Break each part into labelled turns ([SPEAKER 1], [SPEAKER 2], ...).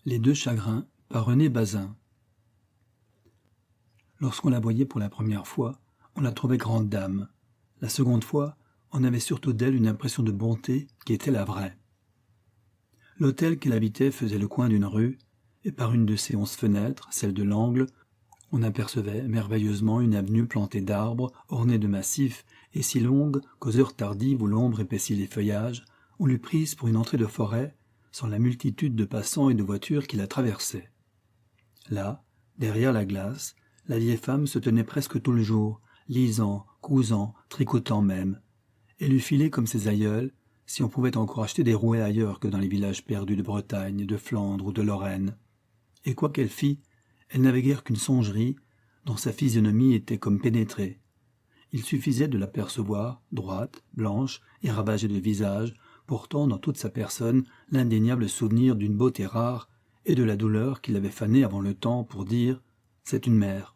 [SPEAKER 1] Les deux chagrins par René Bazin. Lorsqu'on la voyait pour la première fois, on la trouvait grande dame. La seconde fois, on avait surtout d'elle une impression de bonté qui était la vraie. L'hôtel qu'elle habitait faisait le coin d'une rue, et par une de ses 11 fenêtres, celle de l'angle, on apercevait merveilleusement une avenue plantée d'arbres, ornée de massifs, et si longue qu'aux heures tardives où l'ombre épaissit les feuillages, on l'eût prise pour une entrée de forêt, sans la multitude de passants et de voitures qui la traversaient. Là, derrière la glace, la vieille femme se tenait presque tout le jour, lisant, cousant, tricotant même. Elle eût filé comme ses aïeuls, si on pouvait encore acheter des rouets ailleurs que dans les villages perdus de Bretagne, de Flandre ou de Lorraine. Et quoi qu'elle fît, elle n'avait guère qu'une songerie, dont sa physionomie était comme pénétrée. Il suffisait de l'apercevoir, droite, blanche et ravagée de visage, portant dans toute sa personne l'indéniable souvenir d'une beauté rare et de la douleur qui l'avait fanée avant le temps pour dire « c'est une mère ».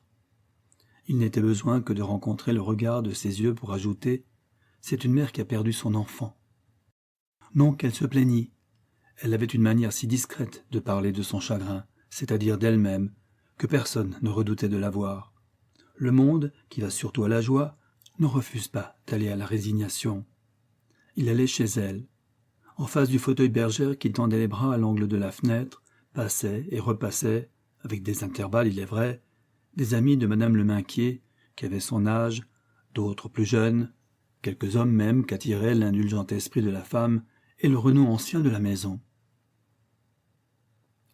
[SPEAKER 1] Il n'était besoin que de rencontrer le regard de ses yeux pour ajouter « c'est une mère qui a perdu son enfant ». Non qu'elle se plaignît. Elle avait une manière si discrète de parler de son chagrin, c'est-à-dire d'elle-même, que personne ne redoutait de la voir. Le monde, qui va surtout à la joie, ne refuse pas d'aller à la résignation. Il allait chez elle. En face du fauteuil bergère qui tendait les bras à l'angle de la fenêtre, passait et repassait, avec des intervalles il est vrai, des amis de madame Le Minquier, qui avaient son âge, d'autres plus jeunes, quelques hommes même qu'attirait l'indulgent esprit de la femme et le renom ancien de la maison.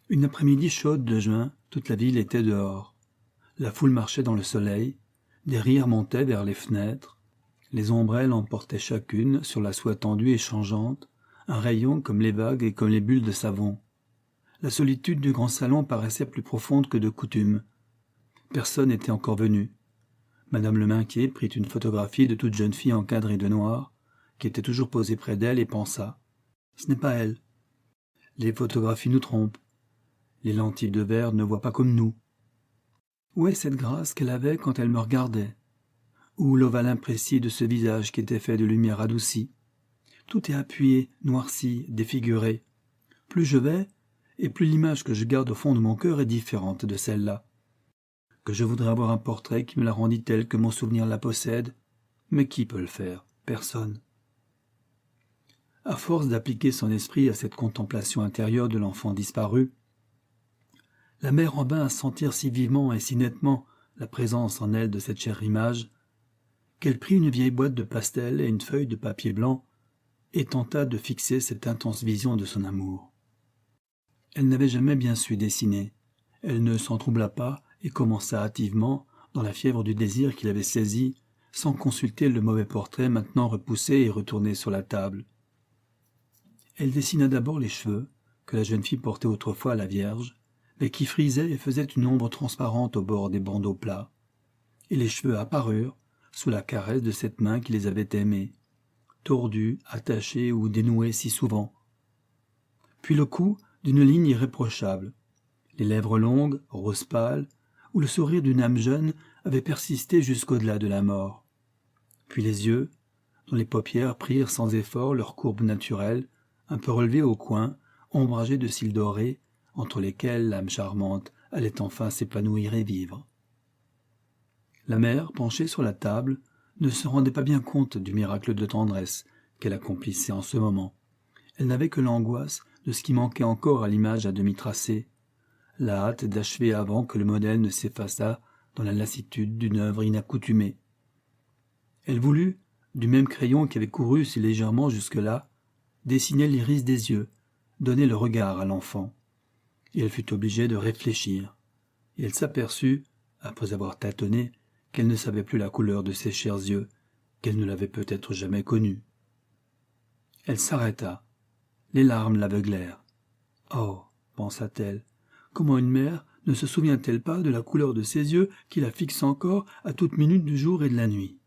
[SPEAKER 1] Une après-midi chaude de juin, toute la ville était dehors. La foule marchait dans le soleil, des rires montaient vers les fenêtres, les ombrelles emportaient chacune, sur la soie tendue et changeante, un rayon comme les vagues et comme les bulles de savon. La solitude du grand salon paraissait plus profonde que de coutume. Personne n'était encore venu. Madame Le Minquier prit une photographie de toute jeune fille encadrée de noir, qui était toujours posée près d'elle, et pensa « Ce n'est pas elle. Les photographies nous trompent. Les lentilles de verre ne voient pas comme nous. Où est cette grâce qu'elle avait quand elle me regardait? Où l'ovale imprécis de ce visage qui était fait de lumière adoucie? Tout est appuyé, noirci, défiguré. Plus je vais, et plus l'image que je garde au fond de mon cœur est différente de celle-là. Que je voudrais avoir un portrait qui me la rendît telle que mon souvenir la possède, mais qui peut le faire? Personne. À force d'appliquer son esprit à cette contemplation intérieure de l'enfant disparu, la mère en vint à sentir si vivement et si nettement la présence en elle de cette chère image, qu'elle prit une vieille boîte de pastel et une feuille de papier blanc et tenta de fixer cette intense vision de son amour. Elle n'avait jamais bien su dessiner. Elle ne s'en troubla pas et commença hâtivement, dans la fièvre du désir qui l'avait saisie, sans consulter le mauvais portrait maintenant repoussé et retourné sur la table. Elle dessina d'abord les cheveux, que la jeune fille portait autrefois à la Vierge, mais qui frisaient et faisaient une ombre transparente au bord des bandeaux plats. Et les cheveux apparurent, sous la caresse de cette main qui les avait aimés, tordus, attachés ou dénoués si souvent. Puis le cou d'une ligne irréprochable, les lèvres longues, rose pâle, où le sourire d'une âme jeune avait persisté jusqu'au-delà de la mort. Puis les yeux, dont les paupières prirent sans effort leur courbe naturelle, un peu relevées au coin, ombragées de cils dorés, entre lesquels l'âme charmante allait enfin s'épanouir et vivre. La mère, penchée sur la table, ne se rendait pas bien compte du miracle de tendresse qu'elle accomplissait en ce moment. Elle n'avait que l'angoisse de ce qui manquait encore à l'image à demi tracée, la hâte d'achever avant que le modèle ne s'effaçât dans la lassitude d'une œuvre inaccoutumée. Elle voulut, du même crayon qui avait couru si légèrement jusque-là, dessiner l'iris des yeux, donner le regard à l'enfant. Et elle fut obligée de réfléchir. Et elle s'aperçut, après avoir tâtonné, qu'elle ne savait plus la couleur de ses chers yeux, qu'elle ne l'avait peut-être jamais connue. Elle s'arrêta. Les larmes l'aveuglèrent. « Oh !» pensa-t-elle, « comment une mère ne se souvient-elle pas de la couleur de ses yeux qui la fixent encore à toute minute du jour et de la nuit ?»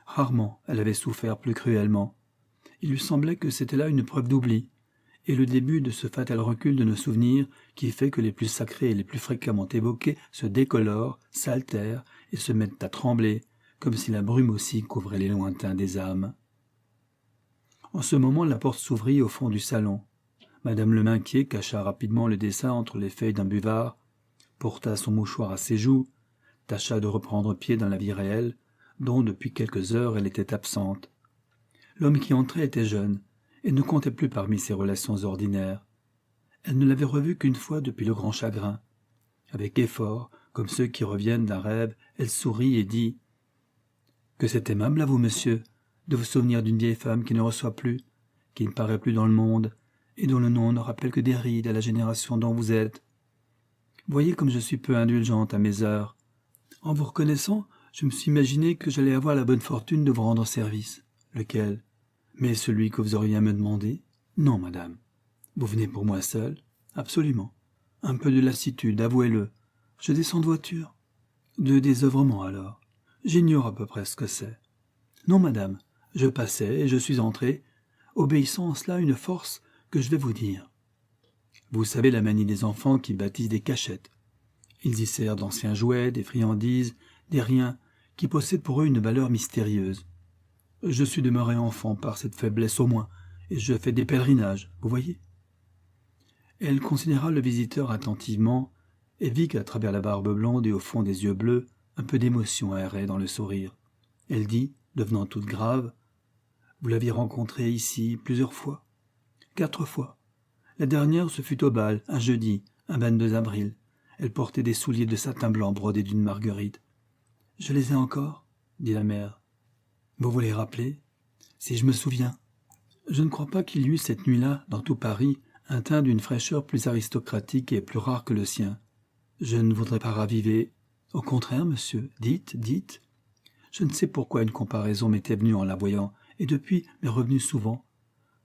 [SPEAKER 1] Rarement elle avait souffert plus cruellement. Il lui semblait que c'était là une preuve d'oubli, et le début de ce fatal recul de nos souvenirs qui fait que les plus sacrés et les plus fréquemment évoqués se décolorent, s'altèrent et se mettent à trembler, comme si la brume aussi couvrait les lointains des âmes. En ce moment, la porte s'ouvrit au fond du salon. Madame Leminquier cacha rapidement le dessin entre les feuilles d'un buvard, porta son mouchoir à ses joues, tâcha de reprendre pied dans la vie réelle, dont depuis quelques heures elle était absente. L'homme qui entrait était jeune, et ne comptait plus parmi ses relations ordinaires. Elle ne l'avait revu qu'une fois depuis le grand chagrin. Avec effort, comme ceux qui reviennent d'un rêve, elle sourit et dit « Que c'est aimable à vous, monsieur, de vous souvenir d'une vieille femme qui ne reçoit plus, qui ne paraît plus dans le monde, et dont le nom ne rappelle que des rides à la génération dont vous êtes. Voyez comme je suis peu indulgente à mes heures. En vous reconnaissant, je me suis imaginé que j'allais avoir la bonne fortune de vous rendre service. Lequel? Mais celui que vous auriez à me demander? Non, madame. Vous venez pour moi seule? Absolument. Un peu de lassitude, avouez-le. Je descends de voiture. De désœuvrement, alors. J'ignore à peu près ce que c'est. Non, madame. Je passais et je suis entré, obéissant en cela une force que je vais vous dire. Vous savez la manie des enfants qui bâtissent des cachettes. Ils y serrent d'anciens jouets, des friandises, des riens, qui possèdent pour eux une valeur mystérieuse. Je suis demeuré enfant par cette faiblesse au moins, et je fais des pèlerinages, vous voyez. Elle considéra le visiteur attentivement, et vit qu'à travers la barbe blonde et au fond des yeux bleus, un peu d'émotion errait dans le sourire. Elle dit, devenant toute grave, « Vous l'aviez rencontré ici plusieurs fois. 4 fois. La dernière, ce fut au bal, un jeudi, un 22 avril. Elle portait des souliers de satin blanc brodés d'une marguerite. « Je les ai encore ?» dit la mère. « Vous vous les rappelez ?»« Si je me souviens. » Je ne crois pas qu'il y eût cette nuit-là, dans tout Paris, un teint d'une fraîcheur plus aristocratique et plus rare que le sien. Je ne voudrais pas raviver. Au contraire, monsieur, dites, dites. Je ne sais pourquoi une comparaison m'était venue en la voyant, et depuis m'est revenue souvent.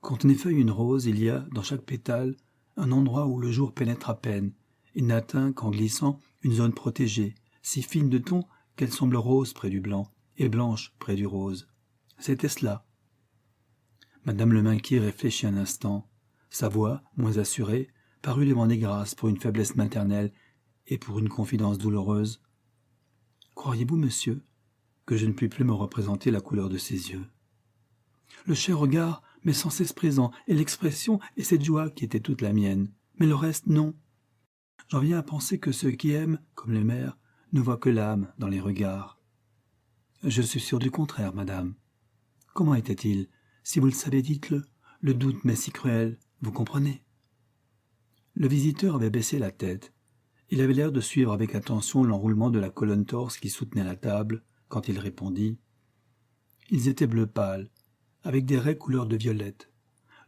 [SPEAKER 1] Quand on effeuille une rose, il y a, dans chaque pétale, un endroit où le jour pénètre à peine. Il n'atteint qu'en glissant une zone protégée, si fine de ton qu'elle semble rose près du blanc, et blanche près du rose. C'était cela. Madame Leminquier réfléchit un instant. Sa voix, moins assurée, parut demander grâce pour une faiblesse maternelle et pour une confidence douloureuse. « Croiriez-vous, monsieur, que je ne puis plus me représenter la couleur de ses yeux? Le cher regard m'est sans cesse présent, et l'expression et cette joie qui était toute la mienne. Mais le reste, non. J'en viens à penser que ceux qui aiment, comme les mères, ne voient que l'âme dans les regards. Je suis sûr du contraire, madame. Comment était-il? Si vous le savez, dites-le. Le doute m'est si cruel, vous comprenez? Le visiteur avait baissé la tête. Il avait l'air de suivre avec attention l'enroulement de la colonne torse qui soutenait la table, quand il répondit. Ils étaient bleu pâle, avec des raies couleur de violette.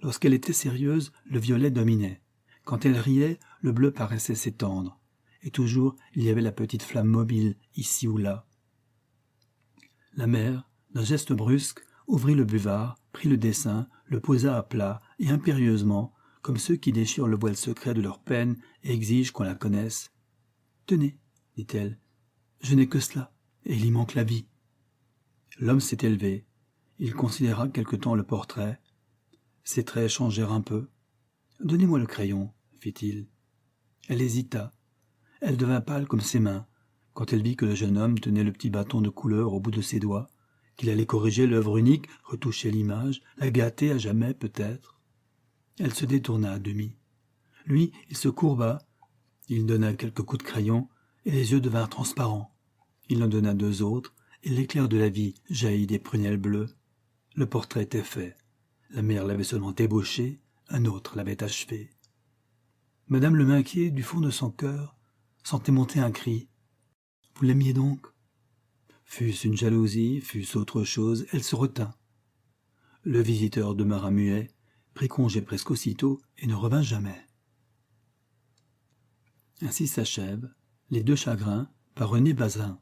[SPEAKER 1] Lorsqu'elle était sérieuse, le violet dominait. Quand elle riait, le bleu paraissait s'étendre. Et toujours, il y avait la petite flamme mobile, ici ou là. La mère, d'un geste brusque, ouvrit le buvard, prit le dessin, le posa à plat, et impérieusement, comme ceux qui déchirent le voile secret de leur peine et exigent qu'on la connaisse. « Tenez, dit-elle, je n'ai que cela, et il y manque la vie. » L'homme s'est élevé. Il considéra quelque temps le portrait. Ses traits changèrent un peu. « Donnez-moi le crayon, » fit-il. Elle hésita. Elle devint pâle comme ses mains, quand elle vit que le jeune homme tenait le petit bâton de couleur au bout de ses doigts, qu'il allait corriger l'œuvre unique, retoucher l'image, la gâter à jamais peut-être. Elle se détourna à demi. Lui, il se courba, il donna quelques coups de crayon, et les yeux devinrent transparents. Il en donna 2 autres, et l'éclair de la vie jaillit des prunelles bleues. Le portrait était fait. La mère l'avait seulement ébauché, un autre l'avait achevé. Madame Leminquier, du fond de son cœur, sentait monter un cri. « Vous l'aimiez donc ?» Fût-ce une jalousie, fût-ce autre chose, elle se retint. Le visiteur demeura muet, prit congé presque aussitôt et ne revint jamais. Ainsi s'achève Les 2 chagrins par René Bazin.